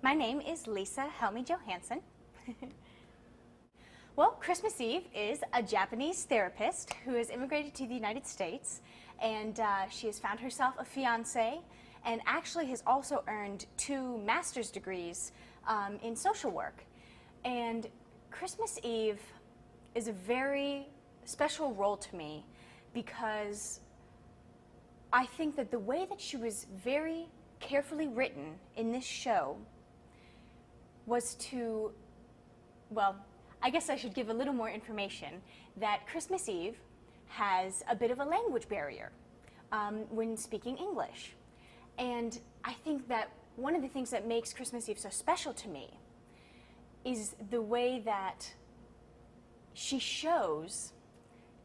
My name is Lisa Helmi Johansson. Well, Christmas Eve is a Japanese therapist who has immigrated to the United States, and she has found herself a fiancé and actually has also earned 2 master's degrees in social work. And Christmas Eve is a very special role to me because I think that the way that she was very carefully written in this show was to, well, I guess I should give a little more information that Christmas Eve has a bit of a language barrier when speaking English. And I think that one of the things that makes Christmas Eve so special to me is the way that she shows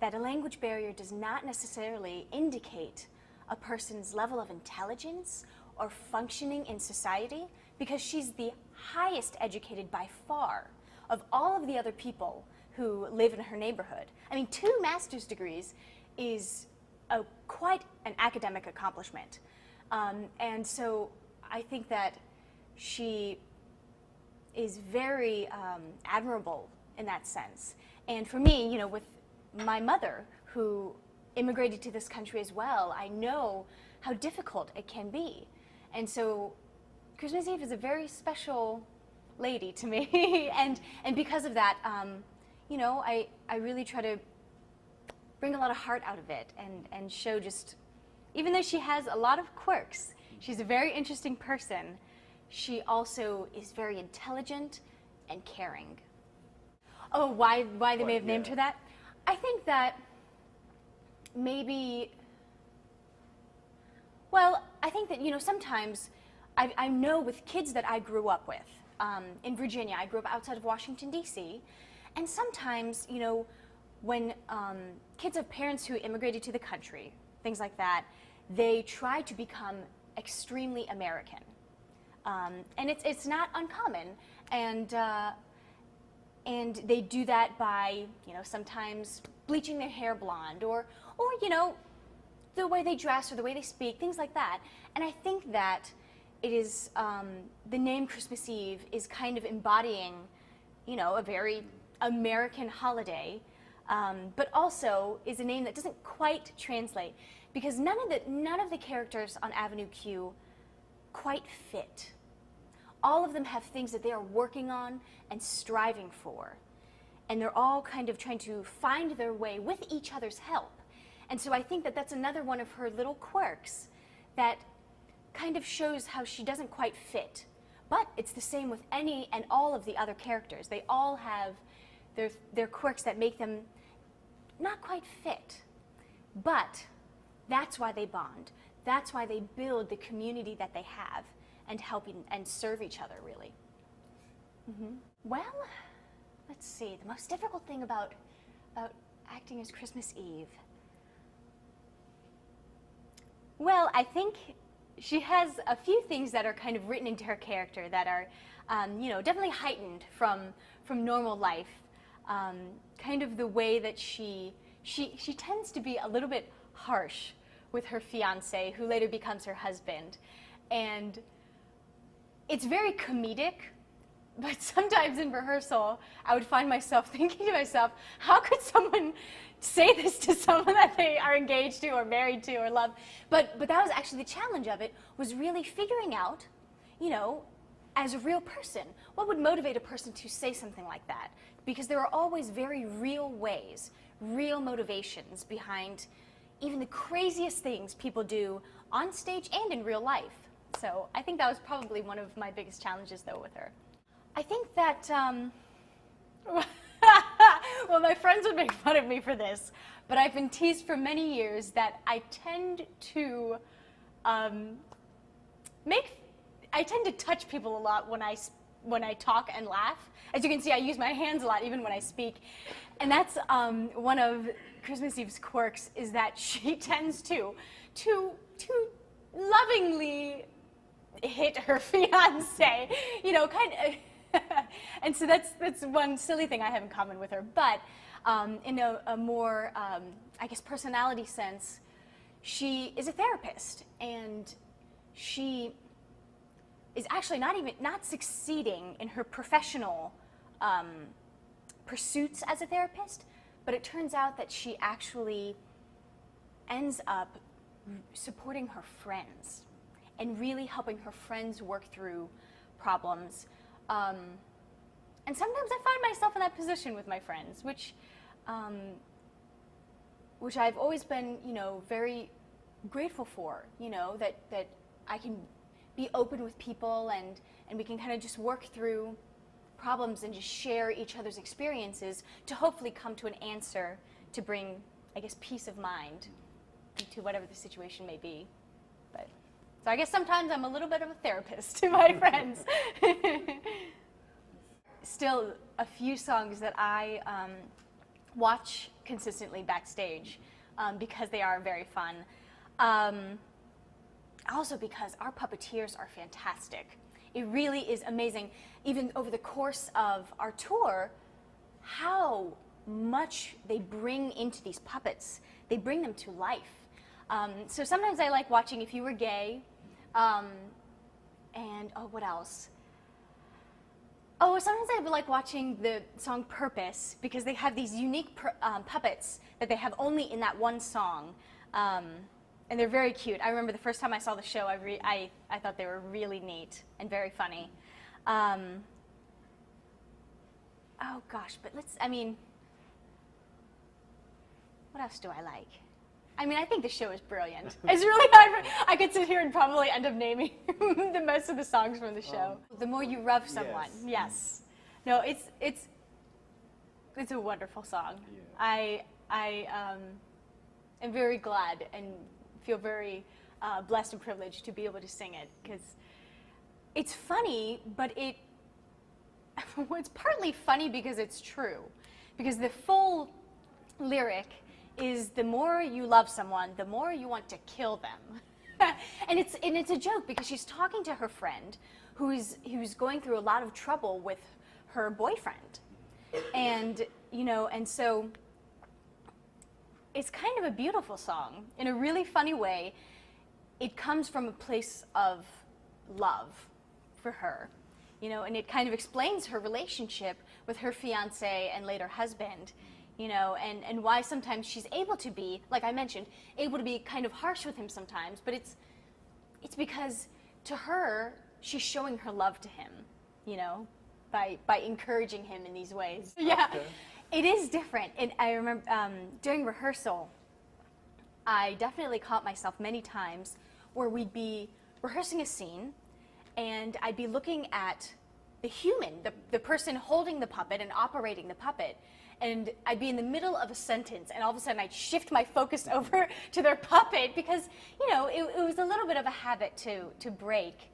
that a language barrier does not necessarily indicate a person's level of intelligence or functioning in society, because she's the highest educated by far of all of the other people who live in her neighborhood. I mean, 2 master's degrees is quite an academic accomplishment. And so I think that she is very admirable in that sense. And for me, you know, with my mother, who immigrated to this country as well, I know how difficult it can be. And so Christmas Eve is a very special lady to me. and because of that, you know, I really try to bring a lot of heart out of it and show just, even though she has a lot of quirks, she's a very interesting person, she also is very intelligent and caring. Oh, why they may have named her that? I think that maybe, well, I think that, you know, sometimes I know with kids that I grew up with, in Virginia, I grew up outside of Washington, D.C., and sometimes, you know, when kids have parents who immigrated to the country, things like that, they try to become extremely American. And it's not uncommon, and they do that by, you know, sometimes bleaching their hair blonde, or you know, the way they dress or the way they speak, things like that. And I think that it is, the name Christmas Eve is kind of embodying, you know, a very American holiday, but also is a name that doesn't quite translate, because none of the characters on Avenue Q quite fit. All of them have things that they are working on and striving for. And they're all kind of trying to find their way with each other's help. And so I think that that's another one of her little quirks that kind of shows how she doesn't quite fit. But it's the same with any and all of the other characters. They all have their quirks that make them not quite fit. But that's why they bond. That's why they build the community that they have and help and serve each other, really. Well, let's see. The most difficult thing about acting as Christmas Eve. Well, I think she has a few things that are kind of written into her character that are, you know, definitely heightened from normal life. Kind of the way that she tends to be a little bit harsh with her fiancé, who later becomes her husband. And it's very comedic, but sometimes in rehearsal, I would find myself thinking to myself, how could someone say this to someone that they are engaged to or married to or love? But that was actually the challenge of it, was really figuring out, you know, as a real person, what would motivate a person to say something like that? Because there are always very real ways, real motivations behind even the craziest things people do on stage and in real life. So I think that was probably one of my biggest challenges, though, with her. I think that, well, my friends would make fun of me for this, but I've been teased for many years that I tend to touch people a lot when I talk and laugh. As you can see, I use my hands a lot, even when I speak. And that's one of Christmas Eve's quirks, is that she tends to lovingly hit her fiancé, you know, kind of. And so that's one silly thing I have in common with her. But in a more, I guess, personality sense, she is a therapist, and she is actually not succeeding in her professional pursuits as a therapist, but it turns out that she actually ends up supporting her friends and really helping her friends work through problems. And sometimes I find myself in that position with my friends, which I've always been, very grateful for, that I can be open with people and we can kind of just work through problems and just share each other's experiences to hopefully come to an answer to bring, I guess, peace of mind to whatever the situation may be. But so I guess sometimes I'm a little bit of a therapist to my friends. Still, a few songs that I watch consistently backstage because they are very fun. Also because our puppeteers are fantastic. It really is amazing, even over the course of our tour, how much they bring into these puppets. They bring them to life. So sometimes I like watching If You Were Gay, and what else? Oh, sometimes I like watching the song Purpose because they have these unique puppets that they have only in that one song. And they're very cute. I remember the first time I saw the show, I thought they were really neat and very funny. Oh gosh, but what else do I like? I think the show is brilliant. It's really hard. I could sit here and probably end up naming the most of the songs from the show. The More You Love Someone, yes. No, it's a wonderful song. Yeah. I am very glad and feel very blessed and privileged to be able to sing it because it's funny, but it's partly funny because it's true. Because the full lyric is the more you love someone, the more you want to kill them. and it's a joke because she's talking to her friend who's going through a lot of trouble with her boyfriend. And so it's kind of a beautiful song in a really funny way. It comes from a place of love for her, and it kind of explains her relationship with her fiance and later husband, and why sometimes she's able to be, like I mentioned, able to be kind of harsh with him sometimes, but it's because to her, she's showing her love to him, by encouraging him in these ways. Yeah. Okay. It is different, and I remember during rehearsal, I definitely caught myself many times where we'd be rehearsing a scene, and I'd be looking at the human, the person holding the puppet and operating the puppet, and I'd be in the middle of a sentence, and all of a sudden I'd shift my focus over to their puppet because, it was a little bit of a habit to break.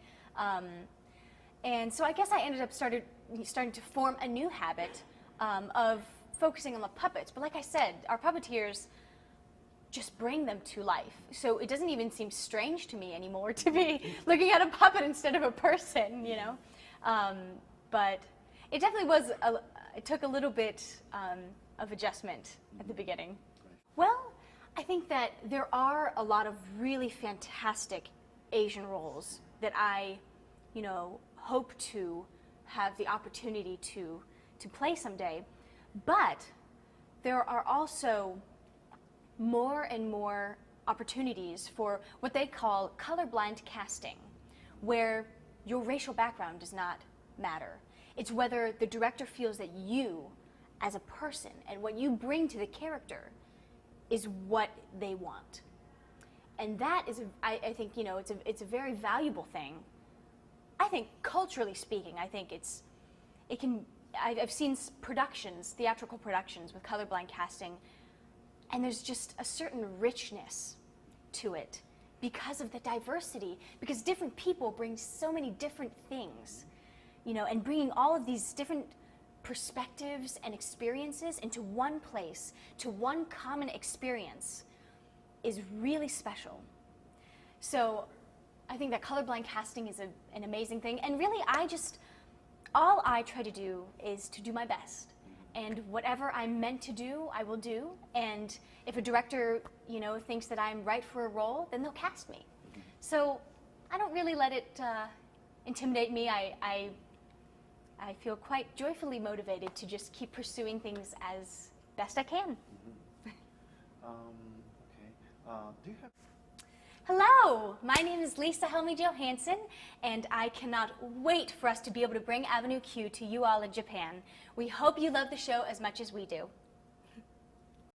And so I guess I ended up starting to form a new habit of focusing on the puppets. But like I said, our puppeteers just bring them to life. So it doesn't even seem strange to me anymore to be looking at a puppet instead of a person, But it definitely it took a little bit of adjustment at the beginning. Well, I think that there are a lot of really fantastic Asian roles that I, hope to have the opportunity to play someday. But there are also more and more opportunities for what they call colorblind casting, where your racial background does not matter. It's whether the director feels that you, as a person, and what you bring to the character is what they want. And that is, I think, it's a very valuable thing. I think, culturally speaking, I think I've seen productions, theatrical productions with colorblind casting, and there's just a certain richness to it because of the diversity, because different people bring so many different things, and bringing all of these different perspectives and experiences into one place, to one common experience, is really special. So I think that colorblind casting is an amazing thing, and really all I try to do is to do my best. And whatever I'm meant to do, I will do. And if a director, thinks that I'm right for a role, then they'll cast me. So I don't really let it intimidate me. I feel quite joyfully motivated to just keep pursuing things as best I can. Do you have... Hello, my name is Lisa Helmy Johansson, and I cannot wait for us to be able to bring Avenue Q to you all in Japan. We hope you love the show as much as we do.